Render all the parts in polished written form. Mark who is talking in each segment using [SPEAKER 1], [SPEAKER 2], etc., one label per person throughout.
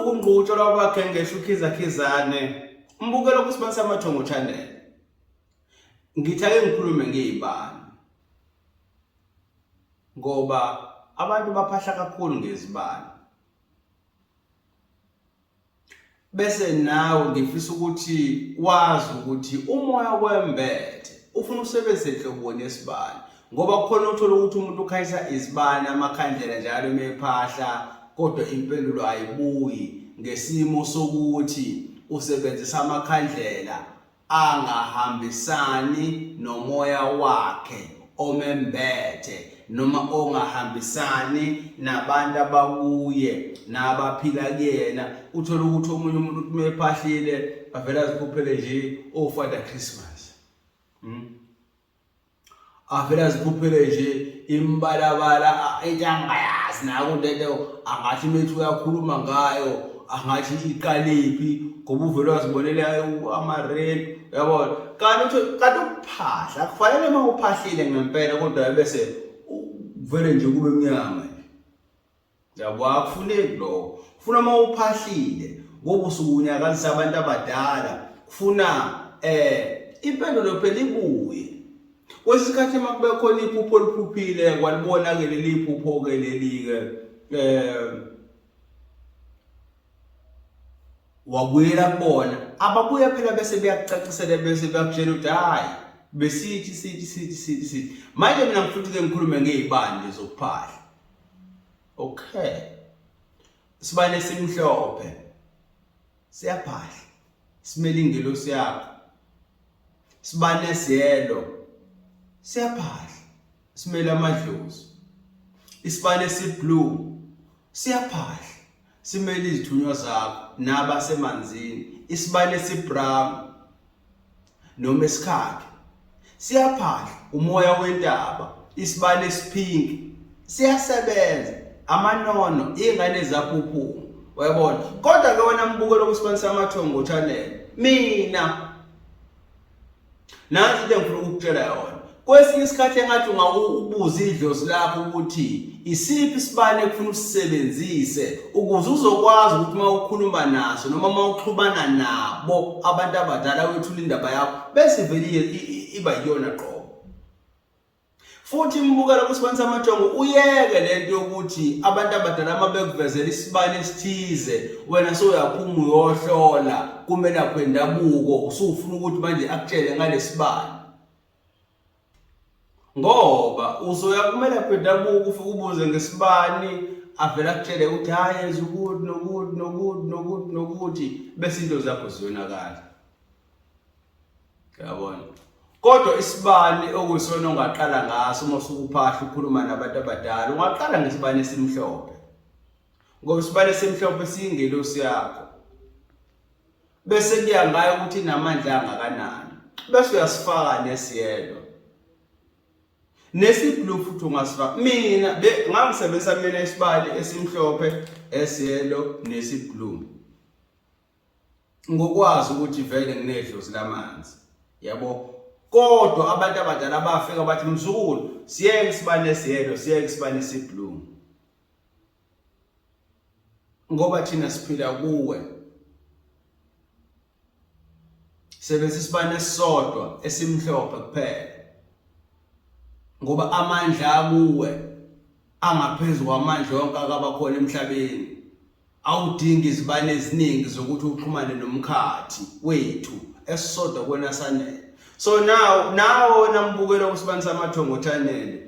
[SPEAKER 1] ukungqutshwa lwabakhe ngeshukizakhizane mbukelo kusibani samathongo channel. Ngithi ake ngikhulume ngezibani ngoba abantu baphahla kakhulu ngezibani. Bese nawe ngifisa ukuthi wazi ukuthi umoya wembethe ufuna usebenzise inhloboni yesibani ngoba kukhona uthola ukuthi umuntu ukhayisa izibani amakhandlela njalo mephahla kodwa impendulo ayibuyi ngesimo sokuthi usebenzisa amakhandlela angahambisani nomoya wakhe omembethe noma ongahambisani nabantu abakuye nabaphila kuyena. Uthola ukuthi omunye umuntu kumephahlile avela azikhuphele nje Father Christmas, avela azikhuphele nje imbalabala enjangayazi naku lento angathi methu uyakhuluma ngayo angathi iqalephi ngoba uvela wazibonela amareli yabona. Kanti ukuphahla kufanele uma uphahlile ngempela kodwa bese vele nje kube mnyama yabo akufuneki lo. Ufuna uma uphahlile ngoba usukunyakazisa abantu abadala ufuna impendulo phela ibuye. Kwesikhathi uma kube khona iphupho oliphuphile kwalibona ke leli phupho ke leli ke wabuyela kubona ababuya phela bese beyakucacisela bese beyakutshela ukuthi hayi besithi manje mina ngifuna ke ngikhulume ngezibani lezokuphahla. Okay, isibani esimhlophe siyaphahla simele ingelosi yakho. Isibani esiyelo siyaphahla simele amadlozi. Isibani esiblue siyaphahla simele izithunywa zakho nabasemanzini. Isibani esibrown noma esikhakhi siyaphahla umoya wentaba. Isibani esipink siyasebenza amanono ingane zaphuphu wayabona. Kodwa ke wena mbukelo kusibani samathongo channel mina nansi into engifuna ukukutshela yona. Kwesinye isikhathi engathi ungabuza idlozi lakho ukuthi isiphi isibani ekufuna usisebenzise ukuze uzokwazi ukuthi uma ukhuluma naso noma uma uxhumana nabo abantu abadala wethula indaba yakho bese vele iba yiyona qobo. Futhi mbukela kusibani samathongo uyeke lento yokuthi abantu abadala uma bekuvezela isibani esithize wena soyaphuma uyohlola kumele kwendabuko usufuna ukuthi manje akutshele ngalesibani ngoba uzoya kumele kwendabuko ufike ubuze ngesibani avela akutshele ukuthi hayi yenza ukuthi nokuthi bese into zakho ziyonakala. Uyabona? Kodwa isibani okuyisona ongaqala ngaso uma usukuphahla ukhuluma nabantu abadala ungaqala ngesibani esimhlophe ngoba isibani esimhlophe siyingelosi yakho bese kuya ngayo ukuthi namandla angakanani bese uyasifaka nesiyelo nesiblue futhi ungasifaka. Mina ngangisebenzisa mina isibani esimhlophe esiyelo nesiblue ngokwazi ukuthi vele nginedlozi lamanzi yabo. Kodwa abantu abadala bafika bathi mzukulu siyeke isibani esiyelo siyeke isibani esiblue ngoba thina siphila kuwe. Sebenzisa isibani esisodwa esimhlophe kuphela ngoba amandla akuwe angaphezulu kwamandla onke akabakhona emhlabeni. Awudingi izibani eziningi zokuthi uxhumane nomkhathi wethu esisodwa kwena sanele. So now nambukelo kusibani samathongo channel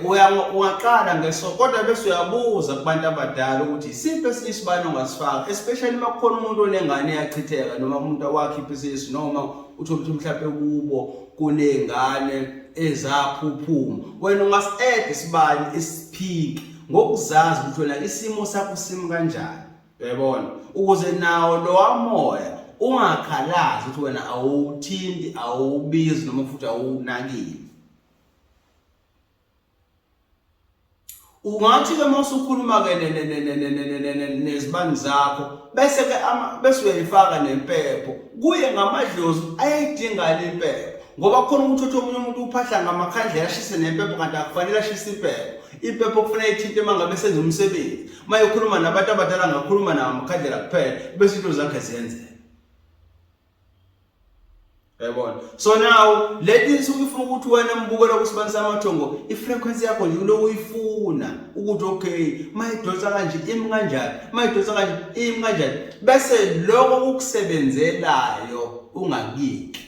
[SPEAKER 1] ungaqala ngeso kodwa bese uyabuza kubantu abadala ukuthi isiphi esinye isibani ongasifaka especially uma kukhona umuntu onengane eyachitheka noma umuntu awakhipha isisu noma uthola ukuthi mhlawumbe kubo kunengane ezaphuphuma. Wena ungasi-add isibani esipink ngokuzazi ukuthi wena isimo sakho simi kanjani uyabona ukuze nawo lo wamoya ungakhalazi ukuthi wena awuthinti awubizi noma futhi awunakile. Ungathi ke mawusukhuluma ke nezibani zakho bese uyayifaka nempepho kuye ngamadlozi ayayidinga le mpepho ngoba khona ukuthi omunye umuntu uphahla ngamakhandlela ashise nempepho kanti akufanele ashise impepho. iphepha okufanele ithinte mangabe senza umsebenzi mayekhuluma nabantu abadala ngakhuluma nawo amakhandlela kuphela bese into zakhe ziyenzeka. Yabona, so now leti sukufuna ukuthi wena mbukela kusibani samathongo ifrequency yakho nje lo uyifuna ukuthi okay mayidonsa kanje imi kanjani, mayidonsa kanje imi kanjani, bese lokho ukusebenzelayo ungakiki.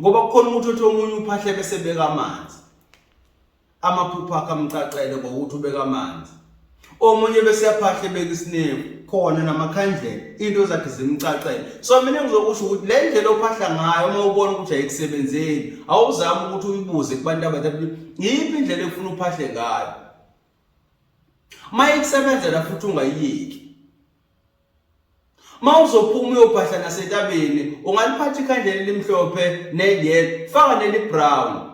[SPEAKER 1] Ngoba kukhona umuntu othi omunye uphahle bese beka amanzi, amaphupho akhe amcacele ngokuthi ubeka amanzi, omunye bese yaphahle beka isinefu khona namakhandlela into zakhe zimcacele. So mina ngizokusho ukuthi le ndlela ophahla ngayo uma ubona ukuthi ayikusebenzeli awuzami ukuthi uyibuze kubantu abadala yiphi indlela efuna uphahle ngayo, mayikusebenzela futhi ungayiyeki. Ma uzophuma uyophahla nasetabeni ungaliphatha ikhandlela elimhlophe neliyelo faka neli brown,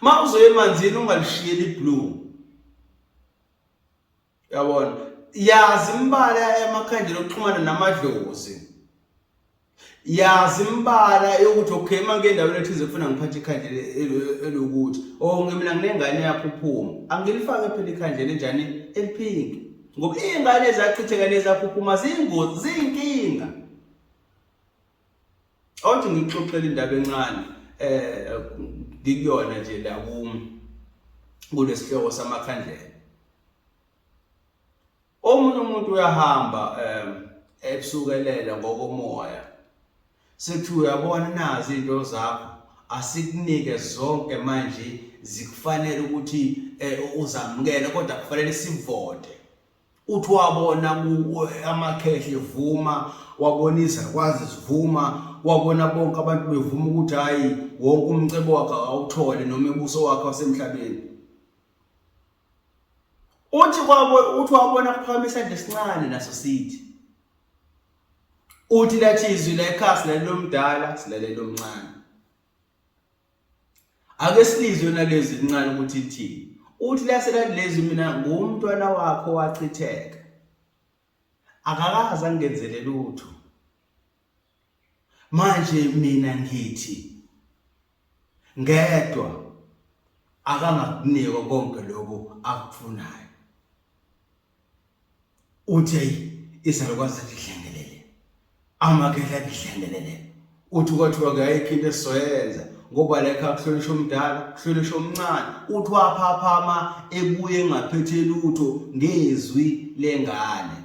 [SPEAKER 1] ma uzoya emanzini ungalishiyeli blue. Yabona, yazi imbala yamakhandlela oxhumana namadlozi, yazi imbala yokuthi okay manje endaweni ethize kufuna ngiphathe ikhandlela elokuthi mina nginengane yaphuphuma angilifake phela ikhandlela enjani eliphinki, ngoba ingane ezachitheka nezaphuphuma zingozi ziyinkinga. Awuthi ngixoxela indaba encane ngikuyona nje la kulesihloko samakhandlela. Omunye umuntu uyahamba ebusukelela ngokomoya sethi uyabona nazi into zakho asikunike zonke manje zikufanele ukuthi uzamukele kodwa kufanele sivote. Uthi wabona amakhehle evuma, wabona izakwazi zivuma, wabona bonke abantu bevuma ukuthi hayi wonke umcebo wakhe awuthole noma ebuso wakhe wasemhlabeni. Uthi wabona kuphakama isandla esincane naso sithi uthi lathi izwi la ekhasi lalomdala silalela omncane. Ake silizwe nalezi zincane ukuthi ithini. Uthi laselezi mina ngumntwana wakho wachitheka akakaza ngenzele lutho, manje mina ngithi ngedwa akangakunika konke lokho akufunayo. Uthi izalukwazi zihlengelele amakhehla bihlengelele, uthi kwathiwa ngayikho into esizoyenza ngoba lekha kuhlolisha omdala kuhlolisha omncane. Uthi waphaphama ebuye engaphethe lutho ngezwi lengane.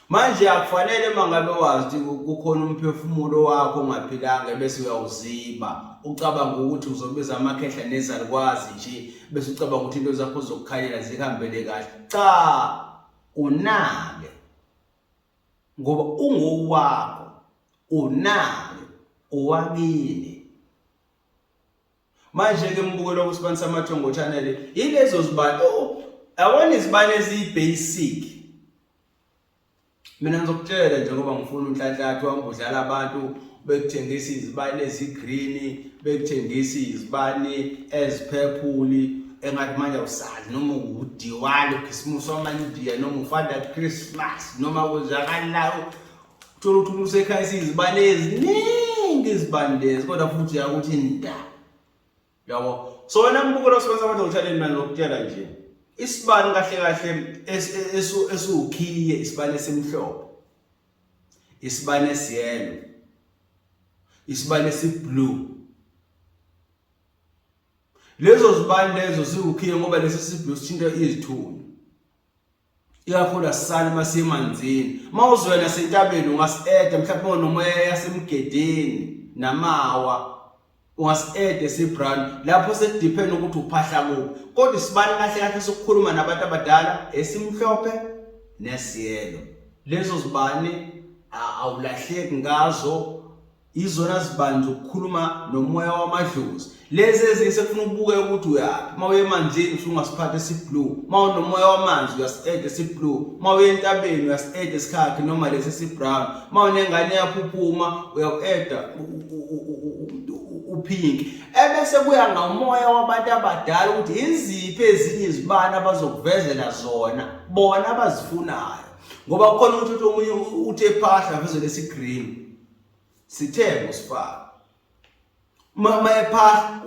[SPEAKER 1] Manje akufanele mangabe wazi ukuthi kukhona umphefumulo wakho ongaphilanga bese uyawuziba ucabanga ukuthi uzobeza amakhehla nezalukwazi nje bese ucabanga ukuthi into zakho zokukhalela zihambele kahle. Cha, unake ngoba ungowakho, unake owakini. Manje ke mbukelo kusibani samathongo channel ilezo zibani awona izibani ezibasic. Mina ngizokutshela nje ngoba ngifuna unhlanhlathu wami udlala abantu bekuthengisa izibani ezigreen, bekuthengisa izibani ezipurple engathi manje awusazi noma uDiwali uChristmas wamanje noma uFather Christmas noma kuzakalayo uthola ukuthi usekhaya izibani eziningi izibani lezi kodwa futhi yakuthi nda. Yabo, so wena mbukelo sibonisa abantu ngitshela mina ngokutshela nje isibani kahle kahle esukhiye isibani esimhlophe, isibani esiyelo, isibani esiblue. Lezo zibani lezo ziwukhiye ngoba lesi siblue sithinta izithunywa. Ikakhulu asisana masemanzini. Mawuzwe nasentabeni ungasi-add mhlawumbe nomoya yasemgedeni namawa ungasi-add esibrown lapho sekudepend ukuthi uphahla kuphi. Kodwa isibani kahle kahle sokukhuluma nabantu abadala esimhlophe nesiyelo. Lezo zibani awulahleki ngazo, izona zibani zokukhuluma nomoya wamadlozi. Lezi ezisekufuna ubuke ukuthi uyaphi. Mawuye emanzini usungasiphatha esiblue, mawunomoya wamanzi uyasi-add esiblue, mawuye entabeni uyasi-add esikhakhi noma lesi esibrown, mawunengane yaphuphuma uyaku-add upink. Ebese kuya ngomoya wabantu abadala ukuthi iziphi ezinye izibani abazokuvezela zona bona abazifunayo. Ngoba kukhona ukuthi omunye uthi ephahla vezele esigreen sithenge usifaka, mayephahla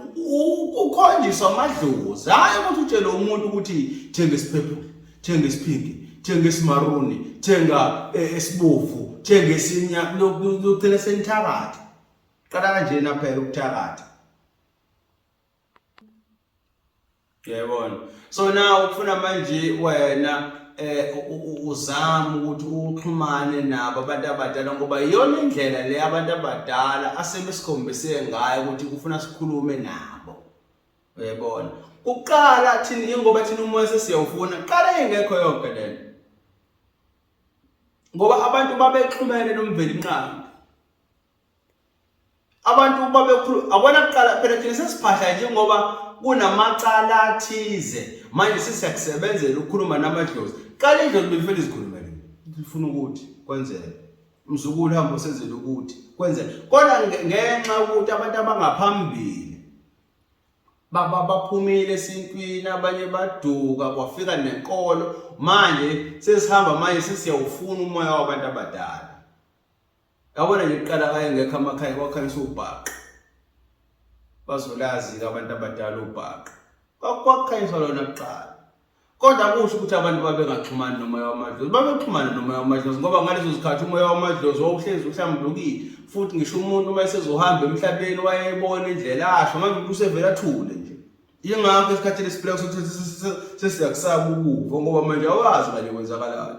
[SPEAKER 1] ukhonjiswa amadlozi, hayi ukuthi utshele umuntu ukuthi thenga isiphepho, thenga isiphingi, thenga isimaruni, thenga esibovu, thenga esinya, lokugcina senithakatha. Qala kanjena phela ukuthakatha. Yabona. So now ufuna manje wena uzama ukuthi uxhumane nabo abantu abadala ngoba iyona indlela le abantu abadala asebesikhombise ngayo ukuthi kufuna sikhulume nabo. Uyabona. Uqala thini ingoba thina umoya sesiyawufuna, qala engekho yonke lento. Ngoba abantu babexhumene nomveli nqangi. Abantu babekhuluma abona kuqala phela thina sesiphahla nje ngoba kunamacala athize manje sisiyakusebenzela ukukhuluma namadlozi. Qala indlozi befela izikhulumele. Ngifuna ukuthi kwenzeke. Umzukulu hamba usenzela ukuthi kwenzeke. Kodwa ngenxa ukuthi abantu abangaphambili baphumile esintwini, abanye baduka kwafika nenkolo, manje sesihamba manje sesiyawufuna umoya wabantu abadala. Yabona nje iqala kaye ngekho amakhaya kwakhanyisa ubhaqa. Bazolazi ke abantu abadala ubhaqa. Kwakukhanyiswa lona kuqala. Kodwa kusho ukuthi abantu babengaxhumani nomoya wamadlozi. Babexhumana nomoya wamadlozi ngoba ngalezo zikhathi umoya wamadlozi wawuhlezi uhlambulukile. Futhi ngisho umuntu uma esezohamba emhlabeni wayebona indlela asho manje usevela athule nje. Ingakho esikhathini esiphila sokuthi sesiyakusaba ukufa ngoba manje awazi kanye kwenzakalani.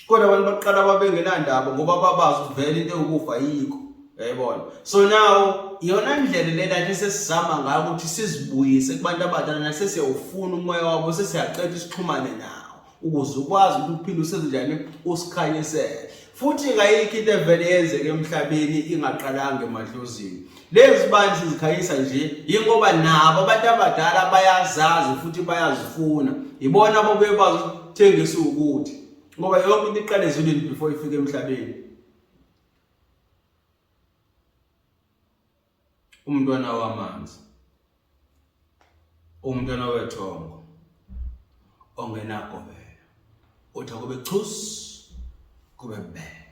[SPEAKER 1] Kodwa abantu baqala babengenandaba ngoba babazi ukuvela into yokufa yikho. Uyayibona. So now iyona ndlela lena nje sesizama ngayo ukuthi sizibuyise kubantu abadala nasesiyawufuna umoya wabo sesiyaqeda isixhumane nawo ukuze ukwazi ukuphila usenjani usikhanyisele. Futhi kayikho into evele yenzeke emhlabeni ingaqalanga emadlozini. Lezi bani sizikhanyisa nje ingoba nabo abantu abadala bayazazi futhi bayazifuna. Ibona ababuye bazi ukuthengisa ukuthi ngoba yonke into iqala ezulwini before ifike emhlabeni. Umntwana wamanzi, umntwana wethongo, ongenagobela, uthi kube chus, kube bele.